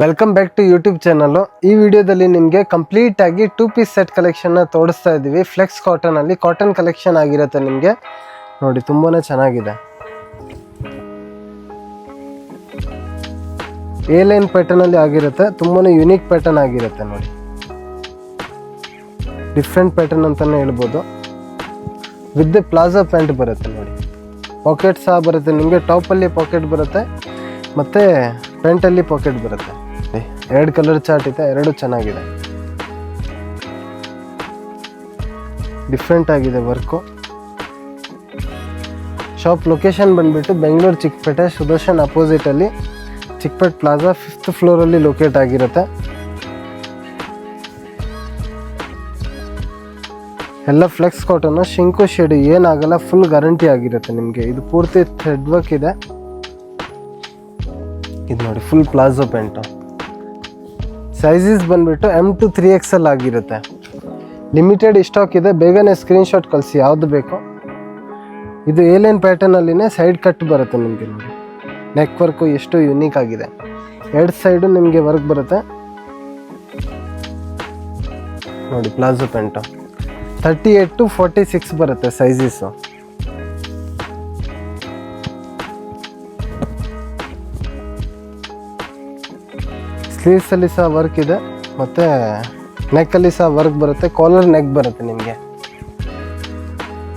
Welcome back to YouTube channel. ಈ ವಿಡಿಯೋದಲ್ಲಿ ನಿಮಗೆ ಕಂಪ್ಲೀಟ್ ಆಗಿ 2 ಪೀಸ್ ಸೆಟ್ ಕಲೆಕ್ಷನ್ ತೋರಿಸ್ತಾ ಇದ್ದೀವಿ. ಫ್ಲೆಕ್ಸ್ ಕಾಟನ್ ಅಲ್ಲಿ ಕಾಟನ್ ಕಲೆಕ್ಷನ್ ಆಗಿರುತ್ತೆ. ನಿಮಗೆ ನೋಡಿ ತುಂಬಾನೇ ಚೆನ್ನಾಗಿದೆ. ಎ ಲೈನ್ ಪ್ಯಾಟರ್ನ್ ಅಲ್ಲಿ ಆಗಿರುತ್ತೆ. ತುಂಬಾನೇ ಯೂನಿಕ್ ಪ್ಯಾಟರ್ನ್ ಆಗಿರುತ್ತೆ. ನೋಡಿ ಡಿಫ್ರೆಂಟ್ ಪ್ಯಾಟರ್ನ್ ಅಂತಾನೆ ಹೇಳ್ಬೋದು. ವಿತ್ ಪ್ಲಾಜಾ ಪ್ಯಾಂಟ್ ಬರುತ್ತೆ. ನೋಡಿ ಪಾಕೆಟ್ ಸಹ ಬರುತ್ತೆ. ನಿಮಗೆ ಟಾಪ್ ಅಲ್ಲಿ ಪಾಕೆಟ್ ಬರುತ್ತೆ ಮತ್ತೆ ಪ್ಯಾಂಟ್ ಅಲ್ಲಿ ಪಾಕೆಟ್ ಬರುತ್ತೆ. ಎರಡು ಕಲರ್ ಚಾರ್ಟ್ ಇದೆ, ಎರಡು ಚೆನ್ನಾಗಿದೆ, ಡಿಫ್ರೆಂಟ್ ಆಗಿದೆ ವರ್ಕು. ಶಾಪ್ ಲೊಕೇಶನ್ ಬಂದ್ಬಿಟ್ಟು ಬೆಂಗಳೂರು ಚಿಕ್ಕಪೇಟೆ ಸುದರ್ಶನ್ ಅಪೋಸಿಟ್ ಅಲ್ಲಿ ಚಿಕ್ಕಪೇಟೆ ಪ್ಲಾಜಾ 5th ಫ್ಲೋರ್ ಅಲ್ಲಿ ಲೊಕೇಟ್ ಆಗಿರುತ್ತೆ. ಎಲ್ಲ ಫ್ಲೆಕ್ಸ್ ಕಾಟನ್, ಶಿಂಕು ಶೇಡ್ ಏನಾಗಲ್ಲ, ಫುಲ್ ಗ್ಯಾರಂಟಿ ಆಗಿರುತ್ತೆ ನಿಮಗೆ. ಇದು ಪೂರ್ತಿ ಥ್ರೆಡ್ ವರ್ಕ್ ಇದೆ. ಇದು ನೋಡಿ ಫುಲ್ ಪ್ಲಾಜೋ ಪ್ಯಾಂಟು. ಸೈಜಸ್ ಬಂದ್ಬಿಟ್ಟು M to 3XL ಆಗಿರುತ್ತೆ. ಲಿಮಿಟೆಡ್ ಸ್ಟಾಕ್ ಇದೆ. ಬೇಗನೆ ಸ್ಕ್ರೀನ್ಶಾಟ್ ಕಳಿಸಿ ಯಾವುದು ಬೇಕು. ಇದು ಎ ಲೈನ್ ಪ್ಯಾಟರ್ನ್ ಅಲ್ಲಿನೇ ಸೈಡ್ ಕಟ್ ಬರುತ್ತೆ ನಿಮಗೆ. ನೋಡಿ ನೆಕ್ ವರ್ಕು ಎಷ್ಟು ಯುನೀಕ್ ಆಗಿದೆ. ಎರಡು ಸೈಡು ನಿಮಗೆ ವರ್ಕ್ ಬರುತ್ತೆ. ನೋಡಿ ಪ್ಲಾಜೋ ಪ್ಯಾಂಟು 38 to 46 ಬರುತ್ತೆ ಸೈಜಸ್ಸು. ಸ್ಲೀವ್ಸಲ್ಲಿ ಸಹ ವರ್ಕ್ ಇದೆ ಮತ್ತು ನೆಕ್ಕಲ್ಲಿ ಸಹ ವರ್ಕ್ ಬರುತ್ತೆ. ಕಾಲರ್ ನೆಕ್ ಬರುತ್ತೆ ನಿಮಗೆ.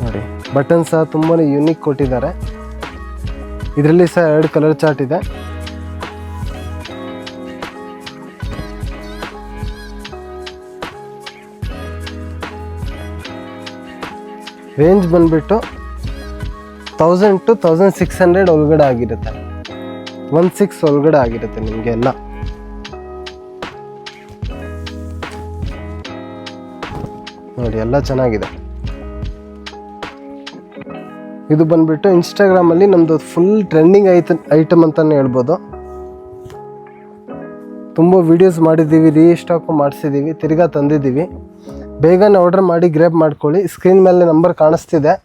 ನೋಡಿ ಬಟನ್ ಸಹ ತುಂಬಾ ಯೂನಿಕ್ ಕೊಟ್ಟಿದ್ದಾರೆ. ಇದರಲ್ಲಿ ಸಹ ಎರಡು ಕಲರ್ ಚಾರ್ಟ್ ಇದೆ. ರೇಂಜ್ ಬಂದ್ಬಿಟ್ಟು 1000 to 1600 ಒಳಗಡೆ ಆಗಿರುತ್ತೆ. 16 ಒಳಗಡೆ ಆಗಿರುತ್ತೆ ನಿಮಗೆ ಎಲ್ಲ. ನೋಡಿ ಎಲ್ಲ ಚೆನ್ನಾಗಿದೆ. ಇದು ಬಂದ್ಬಿಟ್ಟು ಇನ್ಸ್ಟಾಗ್ರಾಮಲ್ಲಿ ನಮ್ಮದು ಫುಲ್ ಟ್ರೆಂಡಿಂಗ್ ಐಟಮ್ ಅಂತಲೇ ಹೇಳ್ಬೋದು. ತುಂಬ ವೀಡಿಯೋಸ್ ಮಾಡಿದ್ದೀವಿ, ರೀಸ್ಟಾಕ್ ಮಾಡಿಸಿದ್ದೀವಿ, ತಿರ್ಗಾ ತಂದಿದ್ದೀವಿ. ಬೇಗನೆ ಆರ್ಡರ್ ಮಾಡಿ ಗ್ರ್ಯಾಬ್ ಮಾಡ್ಕೊಳ್ಳಿ. ಸ್ಕ್ರೀನ್ ಮೇಲೆ ನಂಬರ್ ಕಾಣಿಸ್ತಿದೆ,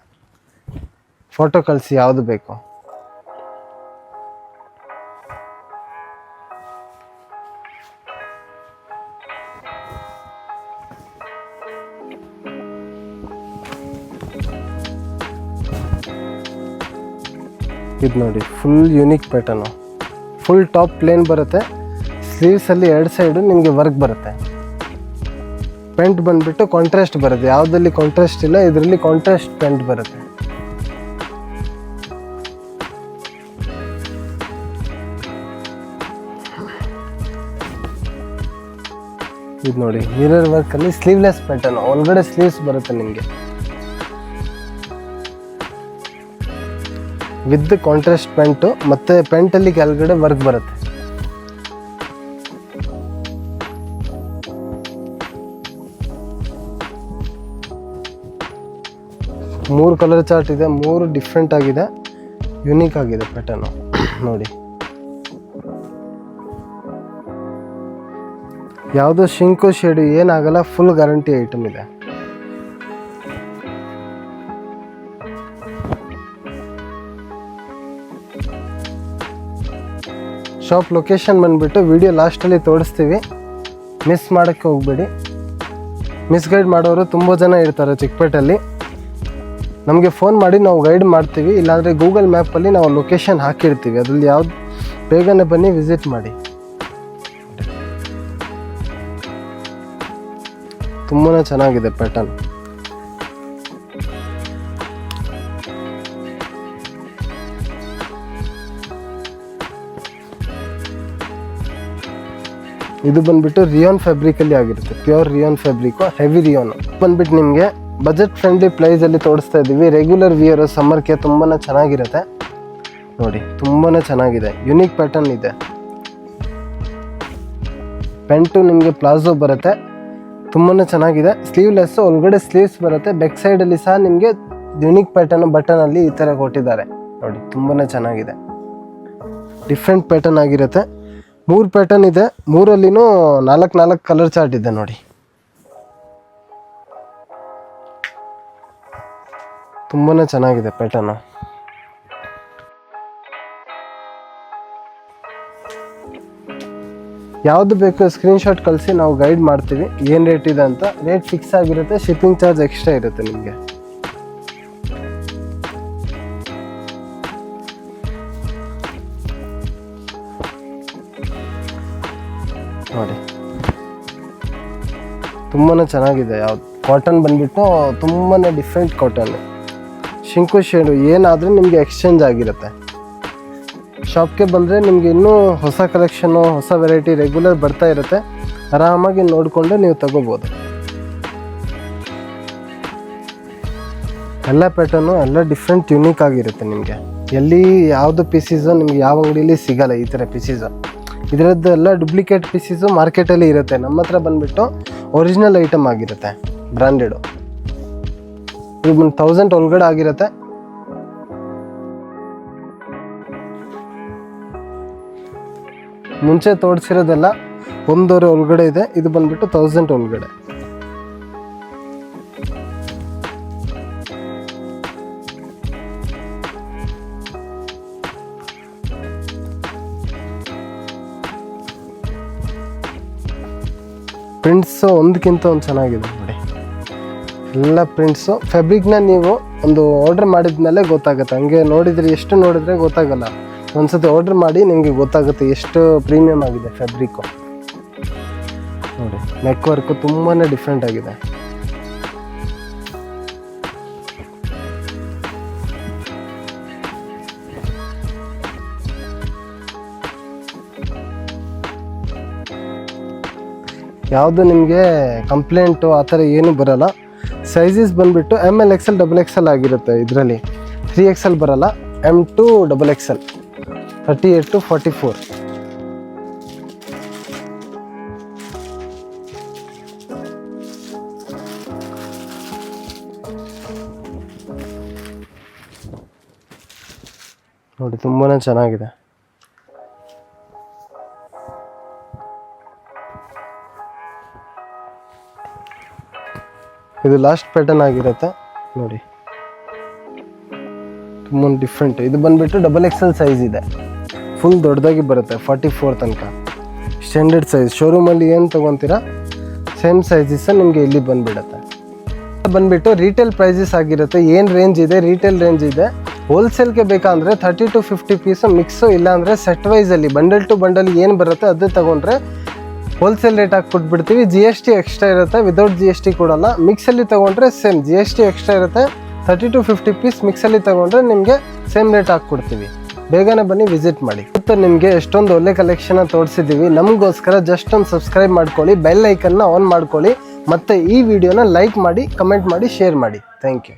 ಫೋಟೋ ಕಳಿಸಿ ಯಾವುದು ಬೇಕು. ಇದು ನೋಡಿ full unique pattern. Full top plain ಬರುತ್ತೆ. ಸ್ಲೀವ್ಸಲ್ಲಿ ಎರಡು ಸೈಡು ನಿಮಗೆ ವರ್ಕ್ ಬರುತ್ತೆ. ಪ್ಯಾಂಟ್ ಬಂದುಬಿಟ್ಟು ಕಾಂಟ್ರಾಸ್ಟ್ ಬರುತ್ತೆ. ಯಾವುದಲ್ಲಿ ಕಾಂಟ್ರಾಸ್ಟ್ ಇಲ್ಲ, ಇದರಲ್ಲಿ ಕಾಂಟ್ರಾಸ್ಟ್ ಪ್ಯಾಂಟ್ ಬರುತ್ತೆ. ಇದು ನೋಡಿ ಮಿರರ್ ವರ್ಕಲ್ಲಿ ಸ್ಲೀವ್ಲೆಸ್ ಪ್ಯಾಟರ್ನು. ಒಳಗಡೆ ಸ್ಲೀವ್ಸ್ ಬರುತ್ತೆ ನಿಮಗೆ. ವಿತ್ ಕಾಂಟ್ರಾಸ್ಟ್ ಪ್ಯಾಂಟು ಮತ್ತು ಪ್ಯಾಂಟಲ್ಲಿ ಕೆಳಗಡೆ ವರ್ಕ್ ಬರುತ್ತೆ. ಮೂರು ಕಲರ್ ಚಾರ್ಟ್ ಇದೆ. ಮೂರು ಡಿಫ್ರೆಂಟ್ ಆಗಿದೆ, ಯುನೀಕ್ ಆಗಿದೆ ಪ್ಯಾಟರ್ನು. ನೋಡಿ ಯಾವುದೋ ಶಿಂಕು ಶೇಡು ಏನಾಗಲ್ಲ, ಫುಲ್ ಗ್ಯಾರಂಟಿ ಐಟಮ್ ಇದೆ. ಶಾಪ್ ಲೊಕೇಶನ್ ಬಂದುಬಿಟ್ಟು ವಿಡಿಯೋ ಲಾಸ್ಟಲ್ಲಿ ತೋರಿಸ್ತೀವಿ, ಮಿಸ್ ಮಾಡೋಕ್ಕೆ ಹೋಗಬೇಡಿ. ಮಿಸ್ಗೈಡ್ ಮಾಡೋರು ತುಂಬ ಜನ ಇರ್ತಾರೆ ಚಿಕ್ಕಪೇಟೆಯಲ್ಲಿ. ನಮಗೆ ಫೋನ್ ಮಾಡಿ ನಾವು ಗೈಡ್ ಮಾಡ್ತೀವಿ. ಇಲ್ಲಾಂದರೆ ಗೂಗಲ್ ಮ್ಯಾಪಲ್ಲಿ ನಾವು ಲೊಕೇಶನ್ ಹಾಕಿರ್ತೀವಿ, ಅದರಲ್ಲಿ ಯಾವ್ದು ಬೇಗನೆ ಬನ್ನಿ ವಿಸಿಟ್ ಮಾಡಿ. ತುಂಬಾ ಚೆನ್ನಾಗಿದೆ ಪ್ಯಾಟರ್ನ್. ಇದು ಬಂದ್ಬಿಟ್ಟು ರಿಯಾನ್ ಫ್ಯಾಬ್ರಿಕಲ್ಲಿ ಆಗಿರುತ್ತೆ. Pure rayon fabric, heavy rayon ಬಂದ್ಬಿಟ್ಟು ನಿಮಗೆ ಬಜೆಟ್ ಫ್ರೆಂಡ್ಲಿ ಪ್ರೈಸಲ್ಲಿ ತೋರಿಸ್ತಾ ಇದ್ದೀವಿ. ರೆಗ್ಯುಲರ್ ವಿಯರ್ ಸಮ್ಮರ್ಗೆ ತುಂಬಾ ಚೆನ್ನಾಗಿರುತ್ತೆ. ನೋಡಿ ತುಂಬಾ ಚೆನ್ನಾಗಿದೆ, ಯುನೀಕ್ ಪ್ಯಾಟರ್ನ್ ಇದೆ. ಪ್ಯಾಂಟು ನಿಮಗೆ ಪ್ಲಾಜೋ ಬರುತ್ತೆ, ತುಂಬಾ ಚೆನ್ನಾಗಿದೆ. ಸ್ಲೀವ್ಲೆಸ್, ಒಳಗಡೆ ಸ್ಲೀವ್ಸ್ ಬರುತ್ತೆ. ಬ್ಯಾಕ್ ಸೈಡಲ್ಲಿ ಸಹ ನಿಮಗೆ ಯುನೀಕ್ ಪ್ಯಾಟರ್ನ್ ಬಟನಲ್ಲಿ ಈ ಥರ ಕೊಟ್ಟಿದ್ದಾರೆ. ನೋಡಿ ತುಂಬಾ ಚೆನ್ನಾಗಿದೆ, ಡಿಫ್ರೆಂಟ್ ಪ್ಯಾಟರ್ನ್ ಆಗಿರುತ್ತೆ. 3 ಪ್ಯಾಟರ್ನ್ ಇದೆ. 3ರಲ್ಲಿನೂ 4 ಕಲರ್ ಚಾರ್ಟ್ ಇದೆ. ನೋಡಿ ತುಂಬಾ ಚೆನ್ನಾಗಿದೆ ಪ್ಯಾಟರ್ನು. ಯಾವುದು ಬೇಕು ಸ್ಕ್ರೀನ್ಶಾಟ್ ಕಳಿಸಿ, ನಾವು ಗೈಡ್ ಮಾಡ್ತೀವಿ ಏನು ರೇಟ್ ಇದೆ ಅಂತ. ರೇಟ್ ಫಿಕ್ಸ್ ಆಗಿರುತ್ತೆ, ಶಿಪ್ಪಿಂಗ್ ಚಾರ್ಜ್ ಎಕ್ಸ್ಟ್ರಾ ಇರುತ್ತೆ ನಿಮಗೆ. ನೋಡಿ ತುಂಬಾ ಚೆನ್ನಾಗಿದೆ. ಯಾವ್ದು ಕಾಟನ್ ಬಂದ್ಬಿಟ್ಟು ತುಂಬಾ ಡಿಫ್ರೆಂಟ್ ಕಾಟನ್, ಶಿಂಕು ಶೇಡು ಏನಾದರೂ ನಿಮಗೆ ಎಕ್ಸ್ಚೇಂಜ್ ಆಗಿರುತ್ತೆ. ಶಾಪ್ಗೆ ಬಂದರೆ ನಿಮಗೆ ಇನ್ನೂ ಹೊಸ ಕಲೆಕ್ಷನ್ನು, ಹೊಸ ವೆರೈಟಿ ರೆಗ್ಯುಲರ್ ಬರ್ತಾ ಇರುತ್ತೆ. ಆರಾಮಾಗಿ ನೋಡಿಕೊಂಡು ನೀವು ತಗೋಬೋದು. ಎಲ್ಲ ಪ್ಯಾಟರ್ನು ಎಲ್ಲ ಡಿಫ್ರೆಂಟ್ ಯುನೀಕ್ ಆಗಿರುತ್ತೆ. ನಿಮಗೆ ಎಲ್ಲಿ ಯಾವುದು ಪೀಸೀಸು ನಿಮ್ಗೆ ಯಾವ ಅಂಗಡಿಯಲ್ಲಿ ಸಿಗಲ್ಲ ಈ ಥರ ಪೀಸೀಸು. ಇದರದ್ದು ಎಲ್ಲ ಡೂಪ್ಲಿಕೇಟ್ ಪೀಸೀಸು ಮಾರ್ಕೆಟಲ್ಲಿ ಇರುತ್ತೆ. ನಮ್ಮ ಹತ್ರ ಬಂದುಬಿಟ್ಟು ಒರಿಜಿನಲ್ ಐಟಮ್ ಆಗಿರುತ್ತೆ, ಬ್ರ್ಯಾಂಡೆಡು. ಇದು 1000 ಒಳಗಡೆ ಆಗಿರುತ್ತೆ. ಮುಂಚೆ ತೋರಿಸಿರೋದೆಲ್ಲ 1,500 ಒಳಗಡೆ ಇದೆ. ಇದು ಬಂದ್ಬಿಟ್ಟು 1000 ಒಳಗಡೆ. ಪ್ರಿಂಟ್ಸು ಒಂದಕ್ಕಿಂತ ಒಂದು ಚೆನ್ನಾಗಿದೆ ನೋಡಿ. ಎಲ್ಲ ಪ್ರಿಂಟ್ಸು ಫ್ಯಾಬ್ರಿಕ್ನ ನೀವು ಒಂದು ಆರ್ಡ್ರ್ ಮಾಡಿದ್ಮೇಲೆ ಗೊತ್ತಾಗುತ್ತೆ. ಹಂಗೆ ನೋಡಿದರೆ ಎಷ್ಟು ನೋಡಿದರೆ ಗೊತ್ತಾಗಲ್ಲ. ಒಂದ್ಸತಿ ಆರ್ಡ್ರ್ ಮಾಡಿ ನಿಮಗೆ ಗೊತ್ತಾಗುತ್ತೆ ಎಷ್ಟು ಪ್ರೀಮಿಯಮ್ ಆಗಿದೆ ಫ್ಯಾಬ್ರಿಕ್ಕು. ನೋಡಿ ನೆಕ್ ವರ್ಕು ತುಂಬಾ ಡಿಫ್ರೆಂಟ್ ಆಗಿದೆ. ಯಾವುದು ನಿಮಗೆ ಕಂಪ್ಲೇಂಟು ಆ ಥರ ಏನೂ ಬರೋಲ್ಲ. ಸೈಜಸ್ ಬಂದುಬಿಟ್ಟು ML XL XXL ಆಗಿರುತ್ತೆ. ಇದರಲ್ಲಿ 3XL ಬರೋಲ್ಲ, M to XXL 38 to 44. ನೋಡಿ ತುಂಬಾ ಚೆನ್ನಾಗಿದೆ. ಇದು ಲಾಸ್ಟ್ ಪ್ಯಾಟರ್ನ್ ಆಗಿರುತ್ತೆ ನೋಡಿ, ತುಂಬ ಡಿಫ್ರೆಂಟ್. ಇದು ಬಂದುಬಿಟ್ಟು XXL ಸೈಜ್ ಇದೆ, ಫುಲ್ ದೊಡ್ಡದಾಗಿ ಬರುತ್ತೆ 44 ತನಕ. ಸ್ಟ್ಯಾಂಡರ್ಡ್ ಸೈಜ್ ಶೋರೂಮಲ್ಲಿ ಏನು ತೊಗೊತೀರಾ ಸೇಮ್ ಸೈಜಸ್ ನಿಮಗೆ ಇಲ್ಲಿ ಬಂದುಬಿಡುತ್ತೆ. ಬಂದುಬಿಟ್ಟು ರೀಟೇಲ್ ಪ್ರೈಸಸ್ ಆಗಿರುತ್ತೆ. ಏನು ರೇಂಜ್ ಇದೆ, ರೀಟೇಲ್ ರೇಂಜ್ ಇದೆ. ಹೋಲ್ಸೇಲ್ಗೆ ಬೇಕಂದರೆ 30 to 50 ಪೀಸು ಮಿಕ್ಸು, ಇಲ್ಲಾಂದರೆ ಸೆಟ್ ವೈಸಲ್ಲಿ ಬಂಡಲ್ ಟು ಬಂಡಲ್ ಏನು ಬರುತ್ತೆ ಅದು ತೊಗೊಂಡ್ರೆ ಹೋಲ್ಸೇಲ್ ರೇಟ್ ಹಾಕಿ ಕೊಟ್ಬಿಡ್ತೀವಿ. GST ಎಕ್ಸ್ಟ್ರಾ ಇರುತ್ತೆ, ವಿದೌಟ್ GST ಕೊಡಲ್ಲ. ಮಿಕ್ಸಲ್ಲಿ ತೊಗೊಂಡ್ರೆ ಸೇಮ್ GST ಎಕ್ಸ್ಟ್ರಾ ಇರುತ್ತೆ. 30 to 50 ಪೀಸ್ ಮಿಕ್ಸಲ್ಲಿ ತೊಗೊಂಡ್ರೆ ನಿಮಗೆ ಸೇಮ್ ರೇಟ್ ಹಾಕ್ಕೊಡ್ತೀವಿ. ಬೇಗನೆ ಬನ್ನಿ ವಿಸಿಟ್ ಮಾಡಿ. ಮತ್ತು ನಿಮಗೆ ಎಷ್ಟೊಂದು ಒಳ್ಳೆ ಕಲೆಕ್ಷನ್ನ ತೋರಿಸಿದ್ದೀವಿ. ನಮಗೋಸ್ಕರ ಜಸ್ಟ್ ಒಂದು ಸಬ್ಸ್ಕ್ರೈಬ್ ಮಾಡ್ಕೊಳ್ಳಿ, ಬೆಲ್ ಐಕನ್ನ ಆನ್ ಮಾಡ್ಕೊಳ್ಳಿ, ಮತ್ತು ಈ ವಿಡಿಯೋನ ಲೈಕ್ ಮಾಡಿ, ಕಮೆಂಟ್ ಮಾಡಿ, ಶೇರ್ ಮಾಡಿ. Thank you.